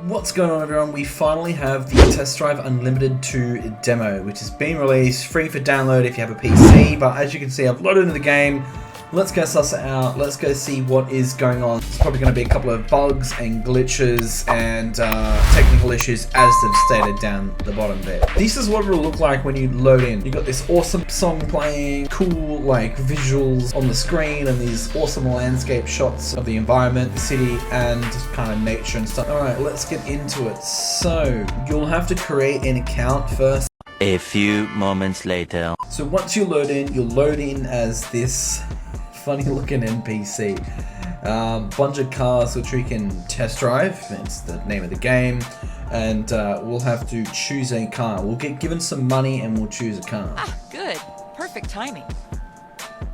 What's going on, everyone? We finally have the Test Drive Unlimited 2 demo, which has been released, free for download if you have a PC, but as you can see, I've loaded into the game. Let's go suss it out, let's go see what is going on. It's probably going to be a couple of bugs and glitches and technical issues as they've stated down the bottom there. This is what it'll look like when you load in. You've got this awesome song playing, cool like visuals on the screen, and these awesome landscape shots of the environment, the city, and just kind of nature and stuff. Alright, let's get into it. So, you'll have to create an account first. A few moments later. So once you load in, you'll load in as this funny looking NPC. Bunch of cars which we can test drive, it's the name of the game, and we'll have to choose a car. We'll get given some money and we'll choose a car. Ah, good. Perfect timing.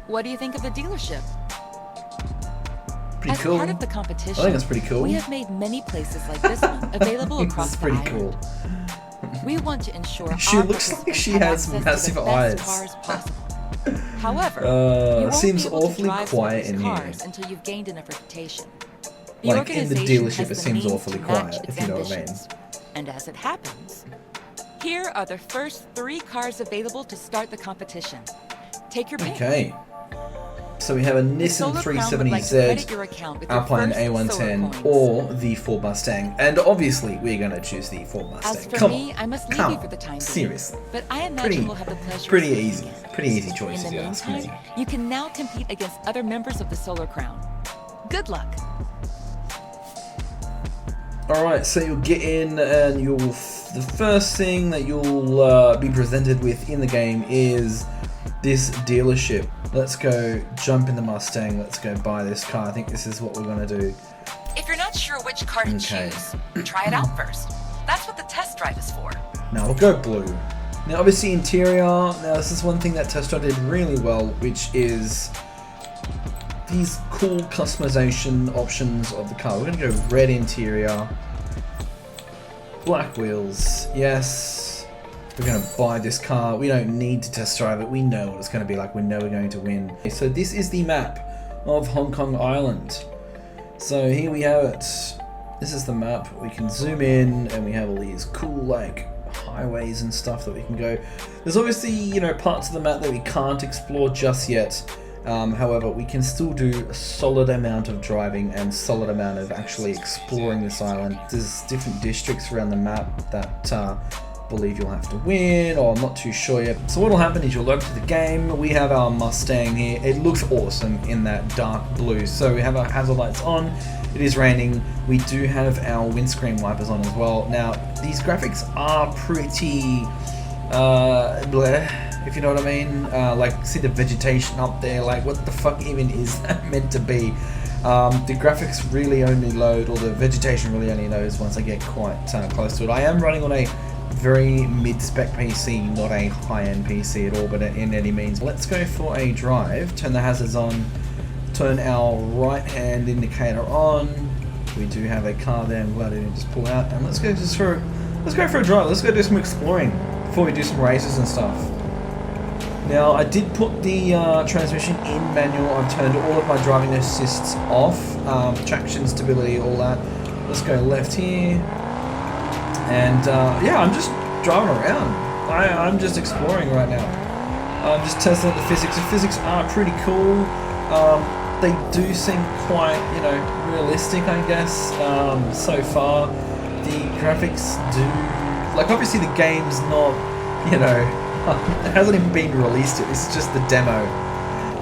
What do you think of the dealership? Pretty cool. As part of the competition, I think that's pretty cool. we have made many places like this one available across This is the pretty island. cool. We want to ensure She our looks like participants she have has access massive to the eyes. best cars possible. However, you won't seems be able to awfully drive some of quiet these in here. cars until you've gained enough reputation. Like in the organization dealership, has it the seems means awfully to match quiet, its if you know what I mean. ambitions. And as it happens, here are the first 3 cars available to start the competition. Take your pick. Okay. So we have a Nissan Solar Crown would like to credit 370Z, your account with your Alpine first solar A110, coins. or the Ford Mustang. And obviously, we're going to choose the Ford As Mustang. for Come me, on. I must leave Come you on. for the time being. Seriously. But I imagine Pretty- we'll have the pleasure Pretty of seeing easy. again. Pretty easy In choices, the if you ask me. meantime, you can now compete against other members of the Solar Crown. Good luck. Alright, so you'll get in and the first thing that you'll be presented with in the game is this dealership. Let's go jump in the Mustang, let's go buy this car. I think this is what we're going to do. If you're not sure which car to Okay. choose, try it out first. That's what the test drive is for. Now we'll go blue. Now obviously interior, now this is one thing that Test Drive did really well, which is these cool customization options of the car. We're going to go red interior, black wheels, yes. We're going to buy this car. We don't need to test drive it. We know what it's going to be like. We know we're going to win. So this is the map of Hong Kong Island. So here we have it. This is the map. We can zoom in and we have all these cool like highways and stuff that we can go. There's obviously, you know, parts of the map that we can't explore just yet. However, we can still do a solid amount of driving and solid amount of actually exploring this island. There's different districts around the map that I believe you'll have to win, or I'm not too sure yet. So what'll happen is you'll log to the game. We have our Mustang here. It looks awesome in that dark blue. So we have our hazard lights on. It is raining. We do have our windscreen wipers on as well. Now, these graphics are pretty bleh, if you know what I mean. Like, see the vegetation up there, like what the fuck even is that meant to be? The graphics really only load, or the vegetation really only loads once I get quite close to it. I am running on a very mid-spec PC, not a high-end PC at all, but in any means. Let's go for a drive, turn the hazards on, turn our right-hand indicator on. We do have a car there, I'm glad I didn't just pull out, and let's go for a drive, let's go do some exploring before we do some races and stuff. Now, I did put the transmission in manual. I've turned all of my driving assists off, traction, stability, all that. Let's go left here. And yeah, I'm just driving around. I'm just exploring right now. I'm just testing out the physics. The physics are pretty cool. They do seem quite, you know, realistic, I guess, so far. The graphics do... Like, obviously the game's not, you know, it hasn't even been released yet. This is just the demo.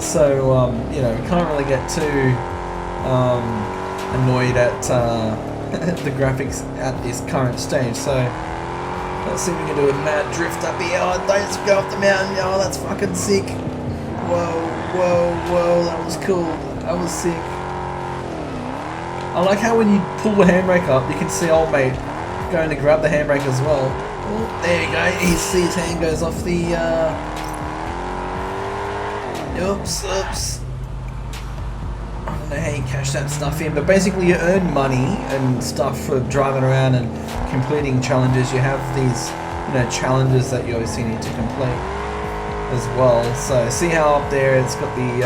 So, you know, we can't really get too annoyed at the graphics at this current stage. So, let's see if we can do a mad drift up here. Oh, don't go off the mountain. Oh, that's fucking sick. Whoa, whoa, whoa. That was cool. That was sick. I like how when you pull the handbrake up, you can see old mate going to grab the handbrake as well. Oh, there you go. You see his hand goes off the... Oops. I don't know how you cash that stuff in, but basically you earn money and stuff for driving around and completing challenges. You have these, you know, challenges that you obviously need to complete as well. So see how up there it's got the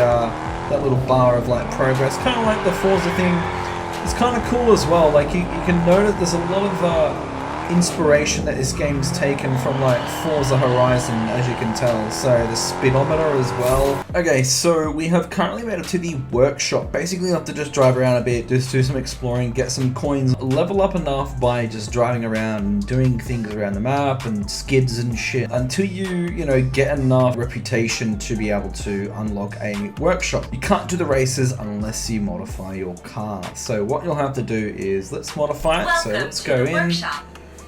that little bar of like progress, kind of like the Forza thing. It's kind of cool as well. Like you can note that there's a lot of inspiration that this game's taken from like Forza Horizon, as you can tell. So the speedometer as well. Okay, so we have currently made it to the workshop. Basically, you have to just drive around a bit, just do some exploring, get some coins, level up enough by just driving around and doing things around the map and skids and shit until you know, get enough reputation to be able to unlock a workshop. You can't do the races unless you modify your car. So what you'll have to do is, let's modify it. So let's go in. Workshop.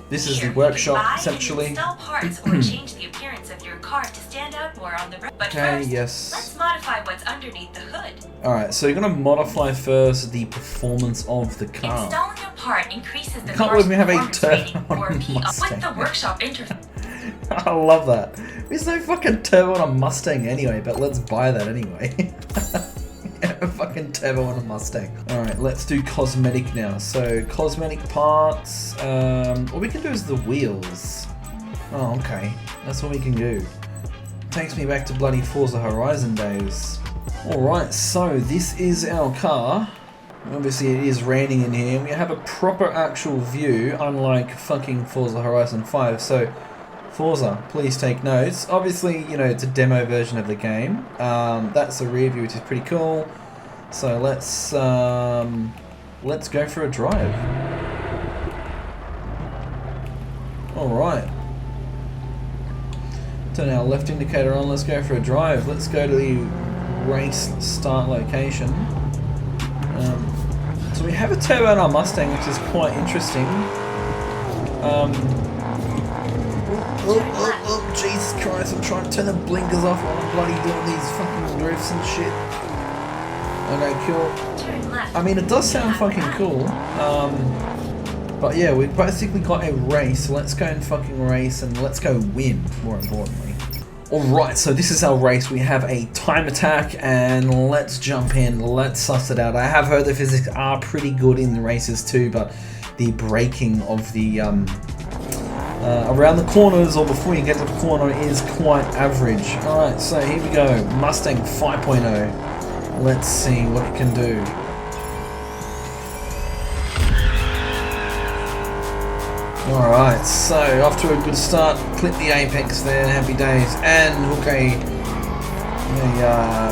This is Here, the workshop, you can buy essentially. And install parts or change the appearance of your car to stand out more on the road. But Okay, first, yes. let's modify what's underneath the hood. Alright, so you're going to modify first the performance of the car. Installing a part increases the Can't car's believe we have a performance rating, turbo or on a P, Mustang. with the workshop interface. I love that. There's no fucking turbo on a Mustang anyway, but let's buy that anyway. A fucking turbo on a Mustang. Alright, let's do cosmetic now. So, cosmetic parts. What we can do is the wheels. Oh, okay. That's what we can do. Takes me back to bloody Forza Horizon days. Alright, so this is our car. Obviously it is raining in here. We have a proper actual view, unlike fucking Forza Horizon 5. So, Forza, please take notes. Obviously, you know, it's a demo version of the game. That's the rear view, which is pretty cool. So let's go for a drive. Alright. Turn our left indicator on, let's go for a drive. Let's go to the race start location. So we have a turbo in our Mustang, which is quite interesting. Oh, Jesus Christ, I'm trying to turn the blinkers off while I'm bloody doing these fucking drifts and shit. Okay, cool. Turn left. I mean, it does sound fucking cool. But yeah, we've basically got a race. So let's go and fucking race and let's go win, more importantly. Alright, so this is our race. We have a time attack and let's jump in. Let's suss it out. I have heard the physics are pretty good in the races too, but the braking of the around the corners or before you get to the corner is quite average. Alright, so here we go. Mustang 5.0. Let's see what it can do. Alright, so off to a good start. Clip the apex there, happy days. And hook a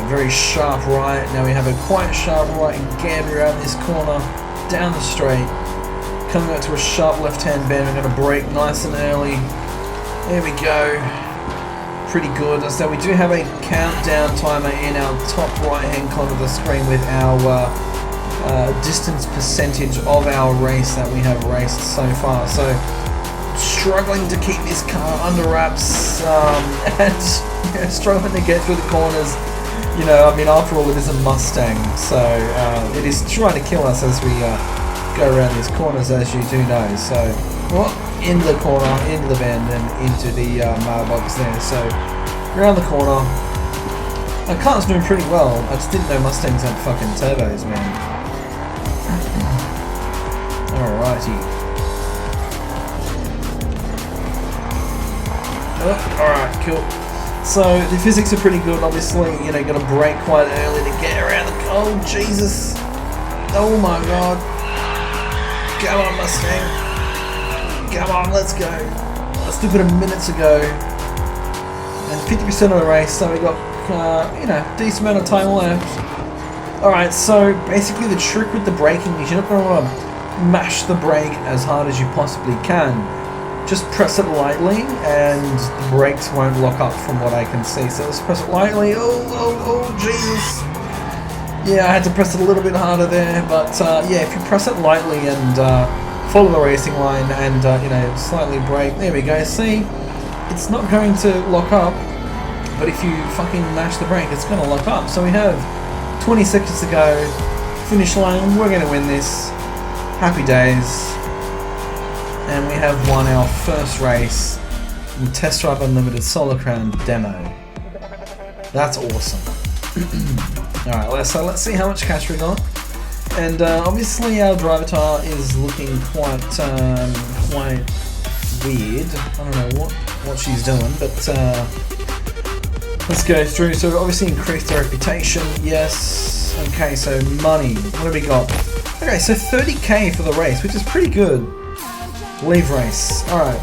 very sharp right. Now we have a quite sharp right and gamble around this corner, down the straight. Coming out to a sharp left-hand bend, we're going to brake nice and early. There we go. Pretty good. So we do have a countdown timer in our top right-hand corner of the screen with our distance percentage of our race that we have raced so far. So struggling to keep this car under wraps and struggling to get through the corners. You know, I mean, after all, it is a Mustang, so it is trying to kill us as we go around these corners, as you do know. So, well, into the corner, into the bend, and into the mailbox there. So, around the corner. My car's doing pretty well. I just didn't know Mustangs had fucking turbos, man. Alrighty. Oh, alright, cool. So, the physics are pretty good, obviously. You know, you gotta brake quite early to get around the... Oh, Jesus. Oh my god. Come on, Mustang. Come on, let's go. Let's do it a minute to go. And 50% of the race, so we got, you know, decent amount of time left. Alright, so basically the trick with the braking is you're not going to want to mash the brake as hard as you possibly can. Just press it lightly and the brakes won't lock up from what I can see. So let's press it lightly. Oh, Jesus. Yeah, I had to press it a little bit harder there, but yeah, if you press it lightly and follow the racing line and, you know, slightly brake, there we go. See, it's not going to lock up, but if you fucking mash the brake, it's going to lock up. So we have 20 seconds to go, finish line, we're going to win this. Happy days. And we have won our first race in Test Drive Unlimited Solar Crown demo. That's awesome. Alright, let's see how much cash we got. And obviously our drivatar is looking quite weird. I don't know what she's doing, but let's go through. So obviously increased our reputation, yes. Okay, so money. What have we got? Okay, so 30k for the race, which is pretty good. Leave race. Alright.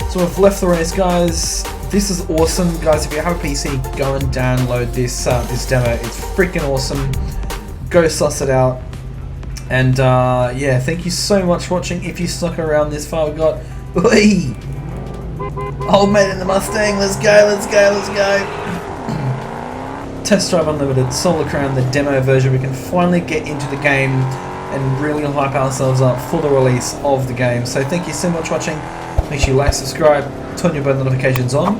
So we've left the race, guys. This is awesome. Guys, if you have a PC, go and download this this demo. It's freaking awesome. Go suss it out. And yeah, thank you so much for watching. If you stuck around this far, we got... Oi! Old mate in the Mustang, let's go, let's go, let's go! Test Drive Unlimited, Solar Crown, the demo version. We can finally get into the game and really hype ourselves up for the release of the game. So thank you so much for watching. Make sure you like, subscribe, turn your bell notifications on.